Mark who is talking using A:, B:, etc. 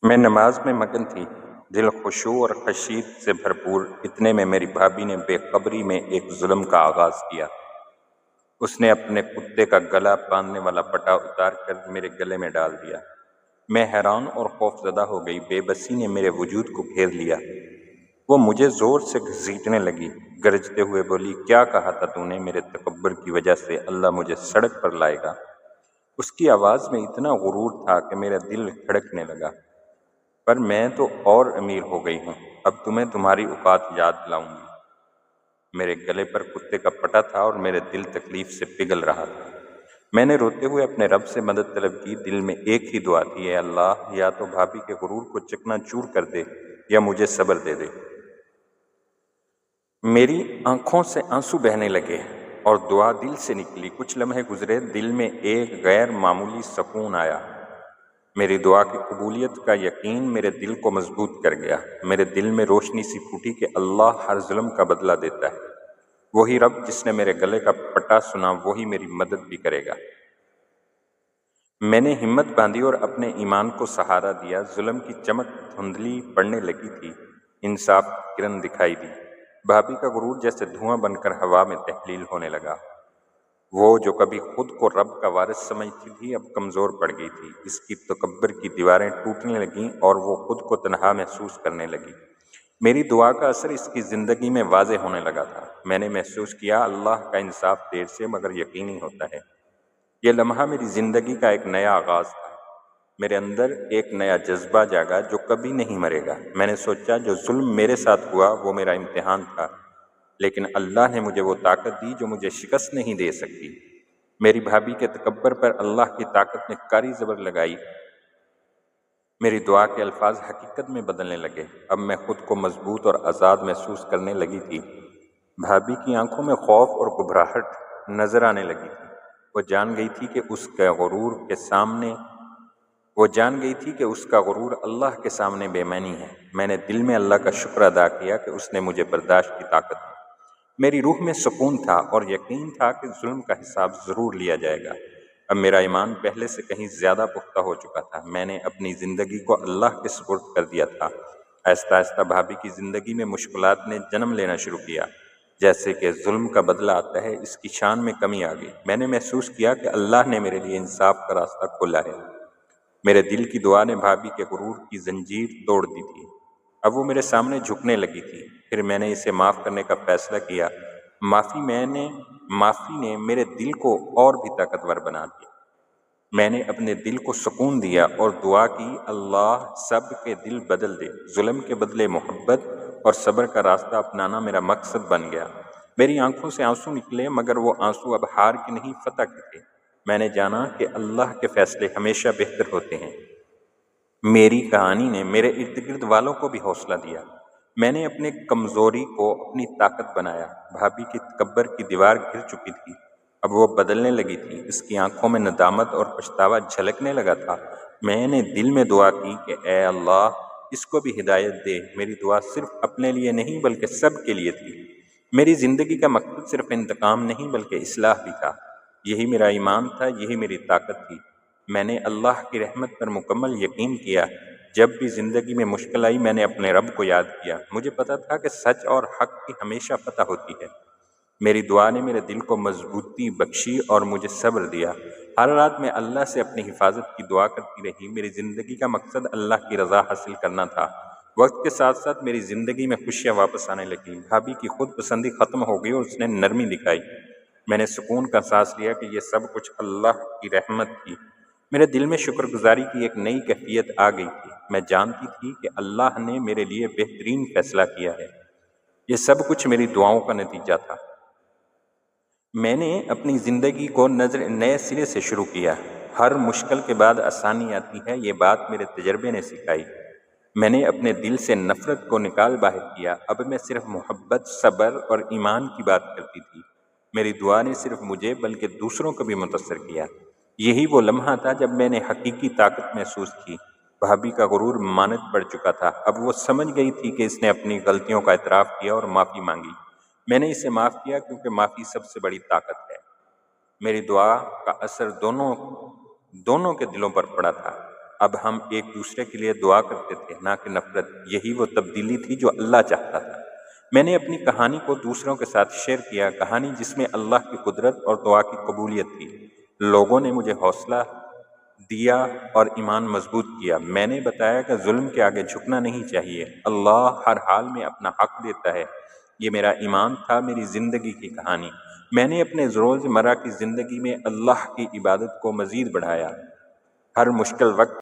A: میں نماز میں مگن تھی، دل خشوع اور خشیع سے بھرپور۔ اتنے میں میری بھابھی نے بے خبری میں ایک ظلم کا آغاز کیا۔ اس نے اپنے کتے کا گلا باندھنے والا پٹا اتار کر میرے گلے میں ڈال دیا۔ میں حیران اور خوفزدہ ہو گئی۔ بے بسی نے میرے وجود کو گھیر لیا۔ وہ مجھے زور سے گھسیٹنے لگی، گرجتے ہوئے بولی، کیا کہا تھا تو نے؟ میرے تکبر کی وجہ سے اللہ مجھے سڑک پر لائے گا۔ اس کی آواز میں اتنا غرور تھا کہ میرا دل دھڑکنے لگا۔ پر میں تو اور امیر ہو گئی ہوں، اب تمہیں تمہاری اوقات یاد دلاؤں گی۔ میرے گلے پر کتے کا پٹا تھا اور میرے دل تکلیف سے پگھل رہا تھا۔ میں نے روتے ہوئے اپنے رب سے مدد طلب کی۔ دل میں ایک ہی دعا تھی، اے اللہ، یا تو بھابھی کے غرور کو چکنا چور کر دے یا مجھے صبر دے دے۔ میری آنکھوں سے آنسو بہنے لگے اور دعا دل سے نکلی۔ کچھ لمحے گزرے، دل میں ایک غیر معمولی سکون آیا۔ میری دعا کی قبولیت کا یقین میرے دل کو مضبوط کر گیا۔ میرے دل میں روشنی سی پھوٹی کہ اللہ ہر ظلم کا بدلہ دیتا ہے۔ وہی رب جس نے میرے گلے کا پٹا سنا، وہی میری مدد بھی کرے گا۔ میں نے ہمت باندھی اور اپنے ایمان کو سہارا دیا۔ ظلم کی چمک دھندلی پڑنے لگی تھی، انصاف کی کرن دکھائی دی۔ بھابھی کا غرور جیسے دھواں بن کر ہوا میں تحلیل ہونے لگا۔ وہ جو کبھی خود کو رب کا وارث سمجھتی تھی، اب کمزور پڑ گئی تھی۔ اس کی تکبر کی دیواریں ٹوٹنے لگیں اور وہ خود کو تنہا محسوس کرنے لگی۔ میری دعا کا اثر اس کی زندگی میں واضح ہونے لگا تھا۔ میں نے محسوس کیا، اللہ کا انصاف دیر سے مگر یقینی ہوتا ہے۔ یہ لمحہ میری زندگی کا ایک نیا آغاز تھا۔ میرے اندر ایک نیا جذبہ جاگا جو کبھی نہیں مرے گا۔ میں نے سوچا، جو ظلم میرے ساتھ ہوا وہ میرا امتحان تھا، لیکن اللہ نے مجھے وہ طاقت دی جو مجھے شکست نہیں دے سکتی۔ میری بھابھی کے تکبر پر اللہ کی طاقت نے کاری زبر لگائی۔ میری دعا کے الفاظ حقیقت میں بدلنے لگے۔ اب میں خود کو مضبوط اور آزاد محسوس کرنے لگی تھی۔ بھابھی کی آنکھوں میں خوف اور گھبراہٹ نظر آنے لگی تھی۔ وہ جان گئی تھی کہ اس کا غرور اللہ کے سامنے بے معنی ہے۔ میں نے دل میں اللہ کا شکر ادا کیا کہ اس نے مجھے برداشت کی طاقت دی۔ میری روح میں سکون تھا اور یقین تھا کہ ظلم کا حساب ضرور لیا جائے گا۔ اب میرا ایمان پہلے سے کہیں زیادہ پختہ ہو چکا تھا۔ میں نے اپنی زندگی کو اللہ کے سپرد کر دیا تھا۔ آہستہ آہستہ بھابھی کی زندگی میں مشکلات نے جنم لینا شروع کیا۔ جیسے کہ ظلم کا بدلہ آتا ہے، اس کی شان میں کمی آ گئی۔ میں نے محسوس کیا کہ اللہ نے میرے لیے انصاف کا راستہ کھولا ہے۔ میرے دل کی دعا نے بھابھی کے غرور کی زنجیر توڑ دی تھی۔ اب وہ میرے سامنے جھکنے لگی تھی۔ پھر میں نے اسے معاف کرنے کا فیصلہ کیا۔ معافی نے میرے دل کو اور بھی طاقتور بنا دیا۔ میں نے اپنے دل کو سکون دیا اور دعا کی، اللہ سب کے دل بدل دے۔ ظلم کے بدلے محبت اور صبر کا راستہ اپنانا میرا مقصد بن گیا۔ میری آنکھوں سے آنسو نکلے، مگر وہ آنسو اب ہار کے نہیں، فتح کے تھے۔ میں نے جانا کہ اللہ کے فیصلے ہمیشہ بہتر ہوتے ہیں۔ میری کہانی نے میرے ارد گرد والوں کو بھی حوصلہ دیا۔ میں نے اپنے کمزوری کو اپنی طاقت بنایا۔ بھابھی کی تکبر کی دیوار گر چکی تھی، اب وہ بدلنے لگی تھی۔ اس کی آنکھوں میں ندامت اور پچھتاوا جھلکنے لگا تھا۔ میں نے دل میں دعا کی کہ اے اللہ، اس کو بھی ہدایت دے۔ میری دعا صرف اپنے لیے نہیں بلکہ سب کے لیے تھی۔ میری زندگی کا مقصد صرف انتقام نہیں بلکہ اصلاح بھی تھا۔ یہی میرا ایمان تھا، یہی میری طاقت تھی۔ میں نے اللہ کی رحمت پر مکمل یقین کیا۔ جب بھی زندگی میں مشکل آئی، میں نے اپنے رب کو یاد کیا۔ مجھے پتا تھا کہ سچ اور حق کی ہمیشہ فتح ہوتی ہے۔ میری دعا نے میرے دل کو مضبوطی بخشی اور مجھے صبر دیا۔ ہر رات میں اللہ سے اپنی حفاظت کی دعا کرتی رہی۔ میری زندگی کا مقصد اللہ کی رضا حاصل کرنا تھا۔ وقت کے ساتھ ساتھ میری زندگی میں خوشیاں واپس آنے لگیں۔ بھابھی کی خود پسندی ختم ہو گئی اور اس نے نرمی دکھائی۔ میں نے سکون کا سانس لیا کہ یہ سب کچھ اللہ کی رحمت تھی۔ میرے دل میں شکر گزاری کی ایک نئی کیفیت آ گئی تھی۔ میں جانتی تھی کہ اللہ نے میرے لیے بہترین فیصلہ کیا ہے۔ یہ سب کچھ میری دعاؤں کا نتیجہ تھا۔ میں نے اپنی زندگی کو نئے سرے سے شروع کیا۔ ہر مشکل کے بعد آسانی آتی ہے، یہ بات میرے تجربے نے سکھائی۔ میں نے اپنے دل سے نفرت کو نکال باہر کیا۔ اب میں صرف محبت، صبر اور ایمان کی بات کرتی تھی۔ میری دعا نے صرف مجھے بلکہ دوسروں کو بھی متاثر کیا۔ یہی وہ لمحہ تھا جب میں نے حقیقی طاقت محسوس کی۔ بھابھی کا غرور مانت پڑ چکا تھا۔ اب وہ سمجھ گئی تھی کہ اس نے اپنی غلطیوں کا اعتراف کیا اور معافی مانگی۔ میں نے اسے معاف کیا کیونکہ معافی سب سے بڑی طاقت ہے۔ میری دعا کا اثر دونوں کے دلوں پر پڑا تھا۔ اب ہم ایک دوسرے کے لیے دعا کرتے تھے، نہ کہ نفرت۔ یہی وہ تبدیلی تھی جو اللہ چاہتا تھا۔ میں نے اپنی کہانی کو دوسروں کے ساتھ شیئر کیا، کہانی جس میں اللہ کی قدرت اور دعا کی قبولیت تھی۔ لوگوں نے مجھے حوصلہ دیا اور ایمان مضبوط کیا۔ میں نے بتایا کہ ظلم کے آگے جھکنا نہیں چاہیے، اللہ ہر حال میں اپنا حق دیتا ہے۔ یہ میرا ایمان تھا، میری زندگی کی کہانی۔ میں نے اپنے روزمرہ کی زندگی میں اللہ کی عبادت کو مزید بڑھایا۔ ہر مشکل وقت